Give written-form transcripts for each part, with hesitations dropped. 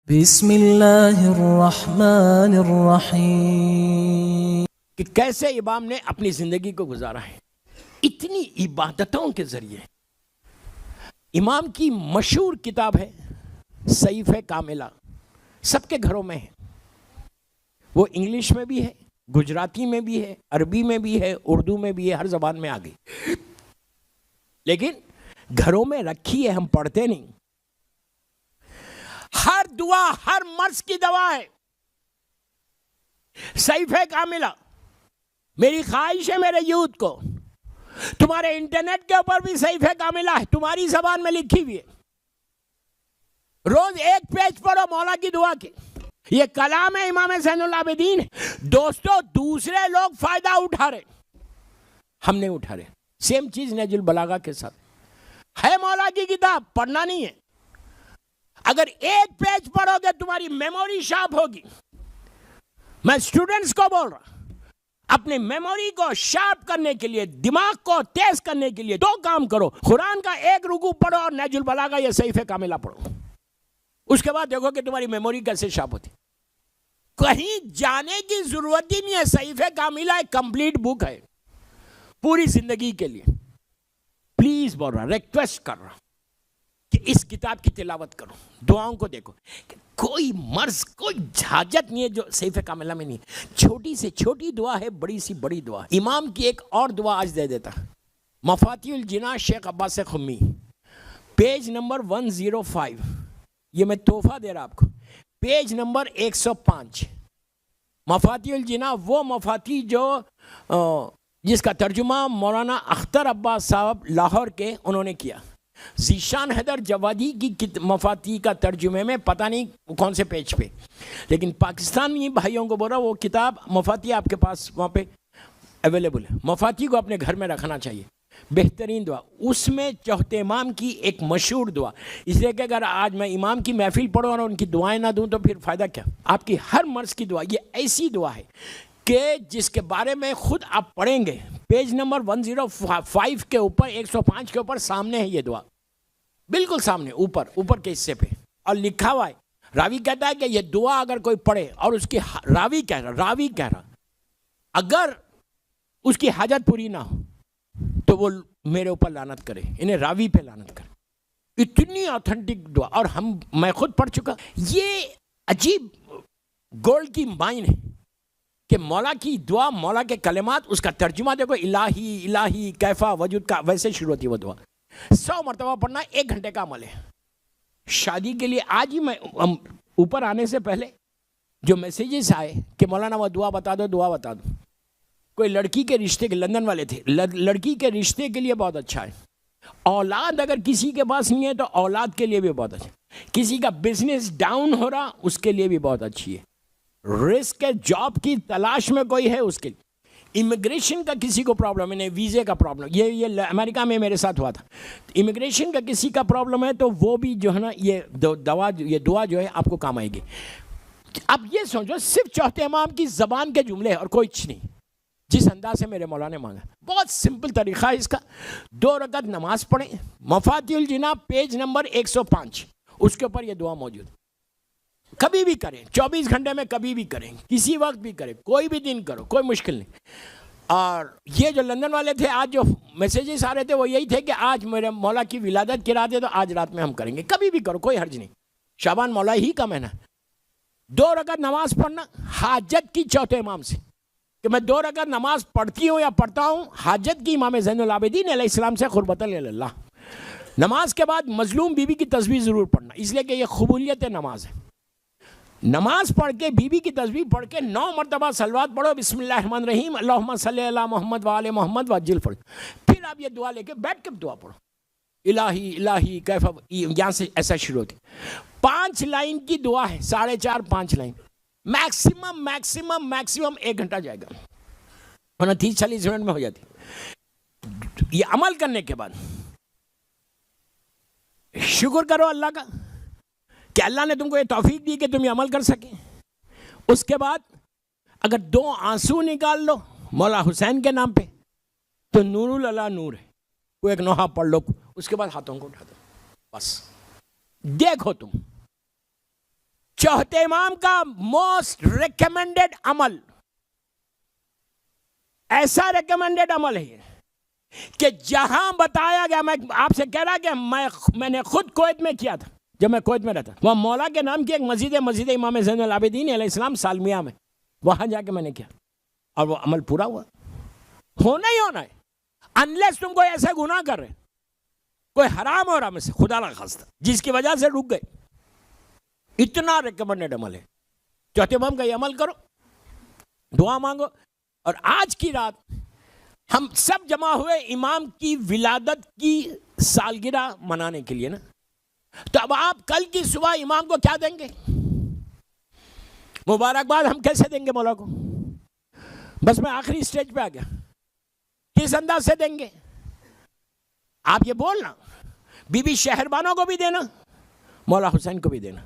بسم اللہ الرحمن الرحیم. کہ کیسے امام نے اپنی زندگی کو گزارا ہے اتنی عبادتوں کے ذریعے. امام کی مشہور کتاب ہے صحیفہ کاملہ، سب کے گھروں میں ہے. وہ انگلش میں بھی ہے، گجراتی میں بھی ہے، عربی میں بھی ہے، اردو میں بھی ہے، ہر زبان میں آ گئی. لیکن گھروں میں رکھی ہے، ہم پڑھتے نہیں. ہر دعا ہر مرض کی دوا ہے. صحیفہ کاملہ. میری خواہش ہے میرے یوتھ کو، تمہارے انٹرنیٹ کے اوپر بھی صحیفہ کاملہ ہے، تمہاری زبان میں لکھی ہوئی ہے. روز ایک پیج پڑھو مولا کی دعا کے. یہ کلام ہے امام زین العابدین. دوستو دوسرے لوگ فائدہ اٹھا رہے، ہم نہیں اٹھا رہے. سیم چیز نہج البلاغہ کے ساتھ ہے. مولا کی کتاب پڑھنا نہیں ہے. اگر ایک پیج پڑھو گے تمہاری میموری شارپ ہوگی. میں اسٹوڈنٹس کو بول رہا، اپنی میموری کو شارپ کرنے کے لیے، دماغ کو تیز کرنے کے لیے دو کام کرو. قرآن کا ایک رکوع پڑھو اور نہج البلاغہ یا صحیفہ کاملہ پڑھو. اس کے بعد دیکھو کہ تمہاری میموری کیسے شارپ ہوتی. کہیں جانے کی ضرورت ہی نہیں ہے. صحیفہ کاملہ ایک کمپلیٹ بک ہے پوری زندگی کے لیے. پلیز بول رہا، ریکویسٹ کر رہا کہ اس کتاب کی تلاوت کرو، دعاؤں کو دیکھو. کوئی مرض، کوئی حاجت نہیں ہے جو صحیفہ کاملہ میں نہیں. چھوٹی سے چھوٹی دعا ہے، بڑی سی بڑی دعا. امام کی ایک اور دعا آج دے دیتا. مفاتیح الجناح شیخ عباس خمی، پیج نمبر 105. یہ میں تحفہ دے رہا آپ کو. Page number 105. مفاتیح الجناح وہ مفاتیح جو جس کا ترجمہ مولانا اختر عباس صاحب لاہور کے انہوں نے کیا. ذیشان حیدر جوادی کی مفاتیح کا ترجمے میں پتہ نہیں کون سے پیج پہ، لیکن پاکستانی بھائیوں کو بول رہا وہ کتاب مفاتیح آپ کے پاس وہاں پہ اویلیبل ہے. مفاتیح کو اپنے گھر میں رکھنا چاہیے. بہترین دعا. اس میں چوتھے امام کی ایک مشہور دعا، اس لیے کہ اگر آج میں امام کی محفل پڑھوں اور ان کی دعائیں نہ دوں تو پھر فائدہ کیا. آپ کی ہر مرض کی دعا یہ ایسی دعا ہے کہ جس کے بارے میں خود آپ پڑھیں گے. پیج نمبر 105 کے اوپر 105 کے اوپر سامنے ہے یہ دعا، بالکل سامنے اوپر کے حصے پہ، اور لکھا ہوا ہے. راوی کہتا ہے کہ یہ دعا اگر کوئی پڑھے اور اس کی راوی کہہ رہا اگر اس کی حاجت پوری نہ ہو تو وہ میرے اوپر لعنت کرے، انہیں راوی پہ لعنت کرے. اتنی آتھنٹک دعا. اور میں خود پڑھ چکا. یہ عجیب گولڈ کی مائن ہے کہ مولا کی دعا، مولا کے کلمات، اس کا ترجمہ دیکھو. الہی الہی کیفا وجود کا ویسے شروع ہوتی ہے وہ دعا. 100 مرتبہ پڑھنا 1 گھنٹے کا عمل ہے. شادی کے لیے آج ہی میں اوپر آنے سے پہلے جو میسیجز آئے کہ مولانا وہ دعا بتا دو، دعا بتا دو. کوئی لڑکی کے رشتے کے، لندن والے تھے، لڑکی کے رشتے کے لیے بہت اچھا ہے. اولاد اگر کسی کے پاس نہیں ہے تو اولاد کے لیے بھی بہت اچھا. کسی کا بزنس ڈاؤن ہو رہا اس کے لیے بھی بہت اچھی ہے. رزق کے جاب کی تلاش میں کوئی ہے اس کے لیے. امیگریشن کا کسی کو پرابلم ہے، نہیں ویزے کا پرابلم، یہ امریکہ میں میرے ساتھ ہوا تھا. امیگریشن کا کسی کا پرابلم ہے تو وہ بھی جو ہے نا یہ دعا جو ہے آپ کو کام آئے گی. اب یہ سوچو صرف چوتھے امام کی زبان کے جملے اور کوئی چیز نہیں. جس انداز سے میرے مولا نے مانگا، بہت سمپل طریقہ ہے اس کا. 2 رکعت نماز پڑھیں. مفاتیح الجناح پیج نمبر 105، اس کے اوپر یہ دعا موجود. کبھی بھی کریں، 24 گھنٹے میں کبھی بھی کریں، کسی وقت بھی کریں، کوئی بھی دن کرو، کوئی مشکل نہیں. اور یہ جو لندن والے تھے آج جو میسیجز آ رہے تھے وہ یہی تھے کہ آج میرے مولا کی ولادت کی رات ہے تو آج رات میں ہم کریں گے. کبھی بھی کرو، کوئی حرج نہیں. شعبان مولا ہی کا مہینہ. 2 رکعت نماز پڑھنا حاجت کی چوتھے امام سے، کہ میں 2 رکعت نماز پڑھتی ہوں یا پڑھتا ہوں حاجت کی امام زین العابدین علیہ السلام سے قربۃ اللہ. نماز کے بعد مظلوم بی بی کی تسبیح ضرور پڑھنا، اس لیے کہ یہ قبولیت نماز ہے. نماز پڑھ کے بی بی کی تسبیح پڑھ کے 9 مرتبہ صلوات پڑھو. بسم اللہ الرحمن الرحیم، اللہم صلی علی محمد وآل محمد وعجل فرج. پھر آپ یہ دعا لے کے بیٹھ کے دعا پڑھو. الہی الہی کیفا، یہاں سے ایسا شروع ہوتی. 5 لائن کی دعا ہے، 4.5 5 لائن. میکسیمم 1 گھنٹہ جائے گا، ورنہ 30-40 منٹ میں ہو جاتی. یہ عمل کرنے کے بعد شکر کرو اللہ کا کہ اللہ نے تم کو یہ توفیق دی کہ تم یہ عمل کر سکیں. اس کے بعد اگر 2 آنسو نکال لو مولا حسین کے نام پہ تو نور اللہ نور ہے. کوئی ایک نوحہ پڑھ لو، اس کے بعد ہاتھوں کو اٹھا دو. بس دیکھو تم چوتھے امام کا موسٹ ریکمینڈڈ عمل ایسا ریکمینڈڈ عمل ہے کہ جہاں بتایا گیا، میں آپ سے کہہ رہا کہ میں نے خود کویت میں کیا تھا، جب میں کویت میں رہتا وہاں مولا کے نام کی ایک مسجد امام زین العابدین علیہ السلام سالمیہ میں، وہاں جا کے میں نے کیا اور وہ عمل پورا ہوا. ہونا ہی ہونا ہے انلیس تم کوئی ایسا گناہ کر رہے، کوئی حرام ہو رہا میں سے خدا نہ خواستہ جس کی وجہ سے رک گئے. اتنا ریکمینڈڈ عمل ہے. چوتھے امام کا یہ عمل کرو، دعا مانگو. اور آج کی رات ہم سب جمع ہوئے امام کی ولادت کی سالگرہ منانے کے لیے نا. تو اب آپ کل کی صبح امام کو کیا دیں گے؟ مبارکباد ہم کیسے دیں گے مولا کو؟ بس میں آخری سٹیج پہ آ گیا. کس انداز سے دیں گے؟ آپ یہ بولنا بی بی شہربانوں کو بھی دینا، مولا حسین کو بھی دینا،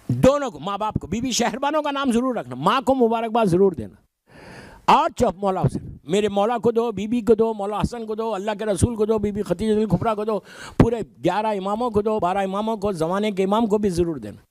دونوں کو، ماں باپ کو. بی بی شہربانوں کا نام ضرور رکھنا، ماں کو مبارکباد ضرور دینا. اور چپ مولا حسین، میرے مولا کو دو، بی بی کو دو، مولا حسن کو دو، اللہ کے رسول کو دو، بی بی خدیجہ الکبریٰ کو دو، پورے 11 اماموں کو دو، 12 اماموں کو، زمانے کے امام کو بھی ضرور دینا.